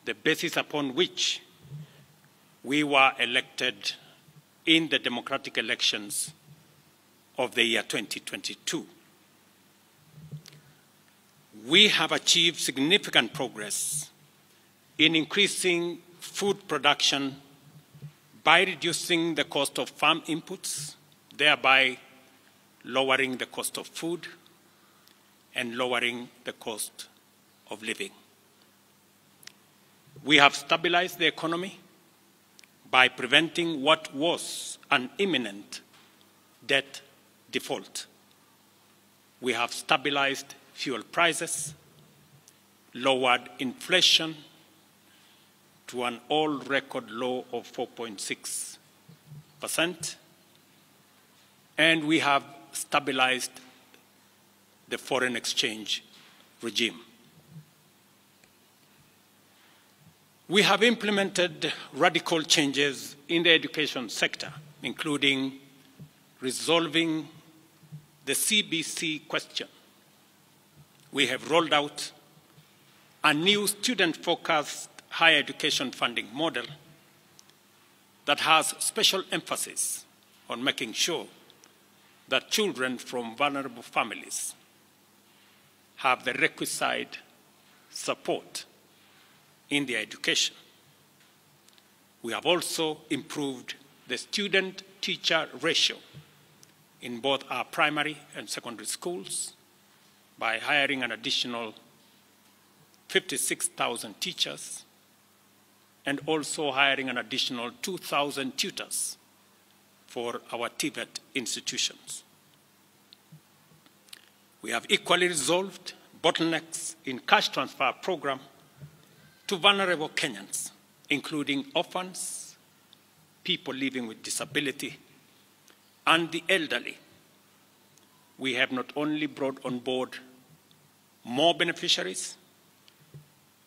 the basis upon which we were elected in the democratic elections of the year 2022. We have achieved significant progress in increasing food production by reducing the cost of farm inputs, thereby lowering the cost of food and lowering the cost of living. We have stabilized the economy by preventing what was an imminent debt default. We have stabilized fuel prices, lowered inflation to an all-record low of 4.6%, and we have stabilized the foreign exchange regime. We have implemented radical changes in the education sector, including resolving the CBC question. We have rolled out a new student-focused higher education funding model that has special emphasis on making sure that children from vulnerable families have the requisite support in their education. We have also improved the student-teacher ratio in both our primary and secondary schools by hiring an additional 56,000 teachers and also hiring an additional 2,000 tutors for our TVET institutions. We have equally resolved bottlenecks in cash transfer program to vulnerable Kenyans, including orphans, people living with disability, and the elderly. We have not only brought on board more beneficiaries,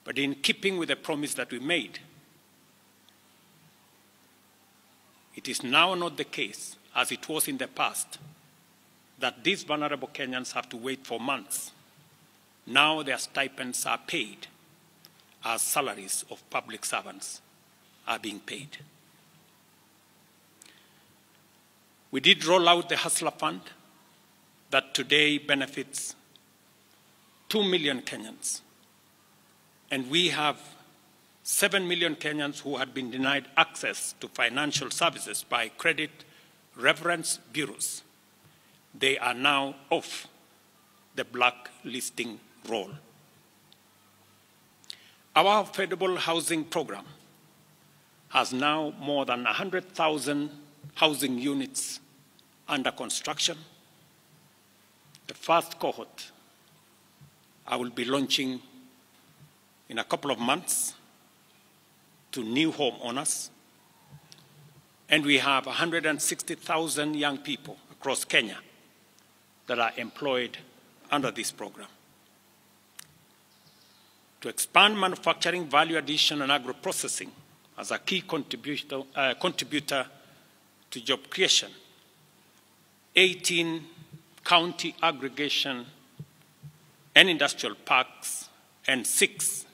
but in keeping with the promise that we made, it is now not the case, as it was in the past, that these vulnerable Kenyans have to wait for months. Now their stipends are paid as salaries of public servants are being paid. We did roll out the Hustler Fund that today benefits 2 million Kenyans. And we have 7 million Kenyans who had been denied access to financial services by credit reference bureaus. They are now off the blacklisting roll. Our affordable housing program has now more than 100,000 housing units under construction. The first cohort I will be launching in a couple of months to new homeowners. And we have 160,000 young people across Kenya that are employed under this program. To expand manufacturing, value addition, and agro-processing as a key contributor to job creation, 18 county aggregation and industrial parks and 6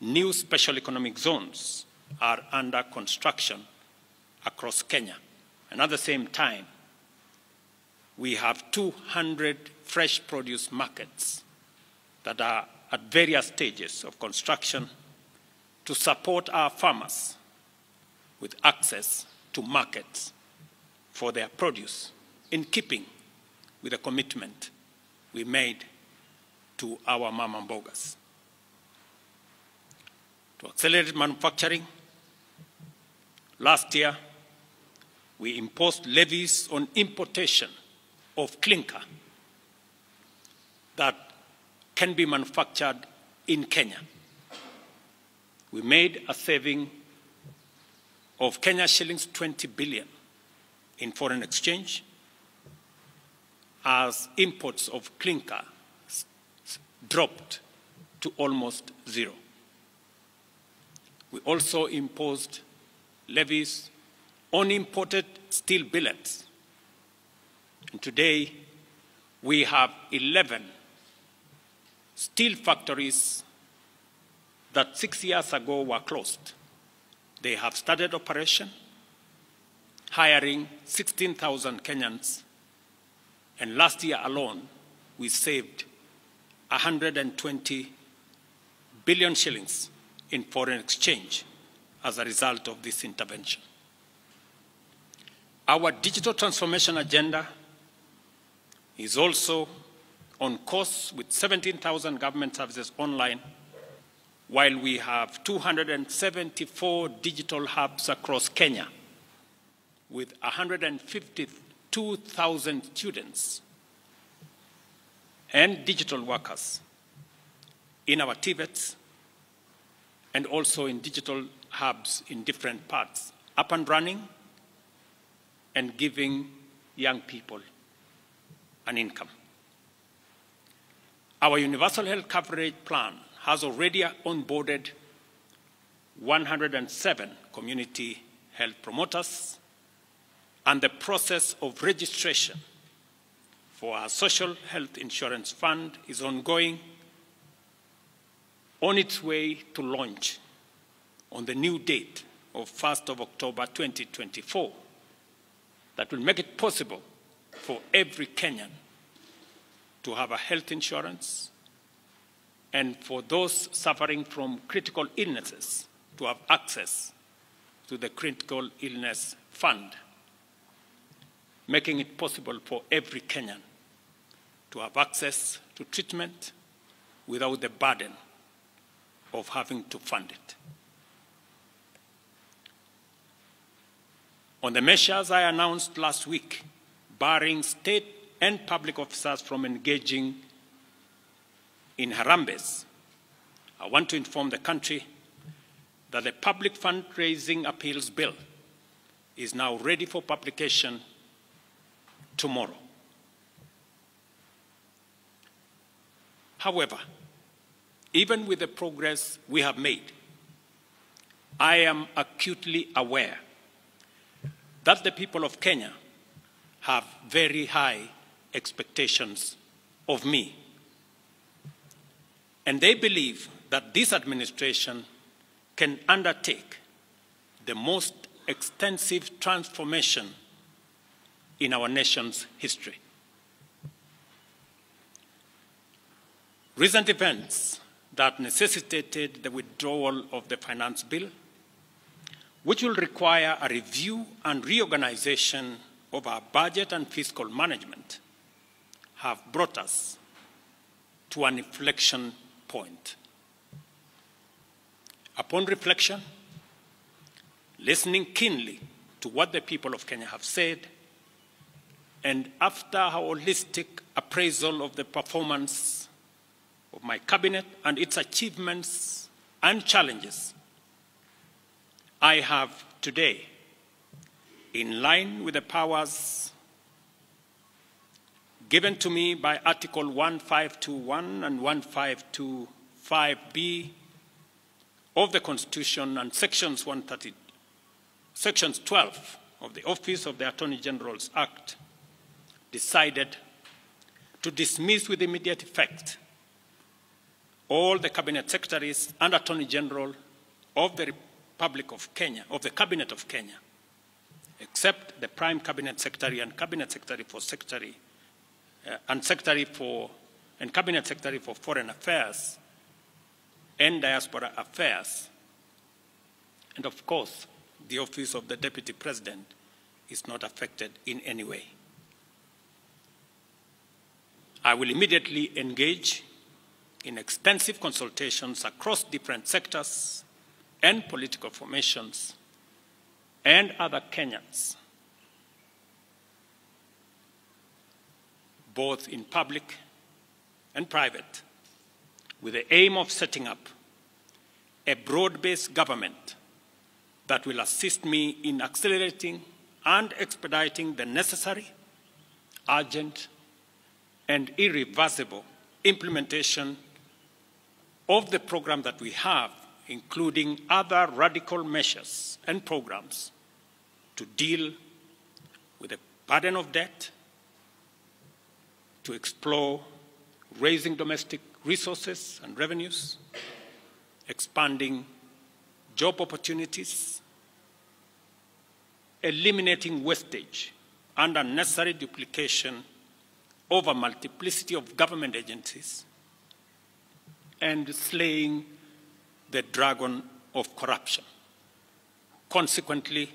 new special economic zones are under construction across Kenya. And at the same time, we have 200 fresh produce markets that are at various stages of construction to support our farmers with access to markets for their produce, in keeping with the commitment we made to our mama mbogas. To accelerate manufacturing, last year we imposed levies on importation of clinker that can be manufactured in Kenya. We made a saving of Kenya shillings 20 billion in foreign exchange as imports of clinker dropped to almost zero. We also imposed levies on imported steel billets. And today, we have 11 steel factories that 6 years ago were closed. They have started operation, hiring 16,000 Kenyans, and last year alone, we saved 120 billion shillings in foreign exchange as a result of this intervention. Our digital transformation agenda is also on course with 17,000 government services online, while we have 274 digital hubs across Kenya with 152,000 students and digital workers in our TVETs and also in digital hubs in different parts, up and running and giving young people an income. Our universal health coverage plan has already onboarded 107 community health promoters, and the process of registration for our social health insurance fund is ongoing, on its way to launch on the new date of 1st of October 2024 that will make it possible for every Kenyan to have a health insurance and for those suffering from critical illnesses to have access to the critical illness fund, making it possible for every Kenyan to have access to treatment without the burden of having to fund it. On the measures I announced last week, barring state and public officers from engaging in Harambes, I want to inform the country that the Public Fundraising Appeals Bill is now ready for publication tomorrow. However, even with the progress we have made, I am acutely aware that the people of Kenya have very high expectations of me. And they believe that this administration can undertake the most extensive transformation in our nation's history. Recent events that necessitated the withdrawal of the finance bill, which will require a review and reorganization of our budget and fiscal management, have brought us to an inflection point. Upon reflection, listening keenly to what the people of Kenya have said, and after a holistic appraisal of the performance of my cabinet and its achievements and challenges, I have today, in line with the powers given to me by Article 1521 and 1525B of the Constitution and Sections 12 of the Office of the Attorney General's Act, decided to dismiss with immediate effect all the Cabinet Secretaries and Attorney General of the Republic of Kenya, of the Cabinet of Kenya, except the Prime Cabinet Secretary and Cabinet Secretary for Cabinet Secretary for Foreign Affairs and Diaspora Affairs. And of course, the Office of the Deputy President is not affected in any way. I will immediately engage in extensive consultations across different sectors and political formations and other Kenyans, both in public and private, with the aim of setting up a broad-based government that will assist me in accelerating and expediting the necessary, urgent, and irreversible implementation of the program that we have, including other radical measures and programs to deal with the burden of debt, to explore raising domestic resources and revenues, expanding job opportunities, eliminating wastage and unnecessary duplication of a multiplicity of government agencies, and slaying the dragon of corruption, consequently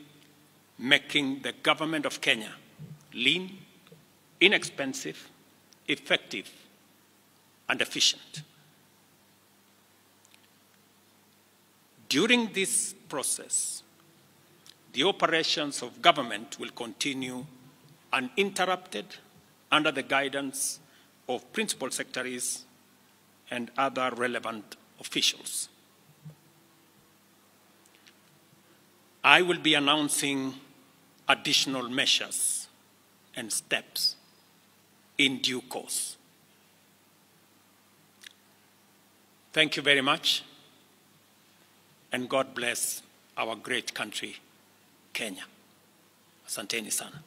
making the government of Kenya lean, inexpensive, effective, and efficient. During this process, the operations of government will continue uninterrupted under the guidance of principal secretaries and other relevant officials. I will be announcing additional measures and steps in due course. Thank you very much, and God bless our great country, Kenya. Asanteni sana.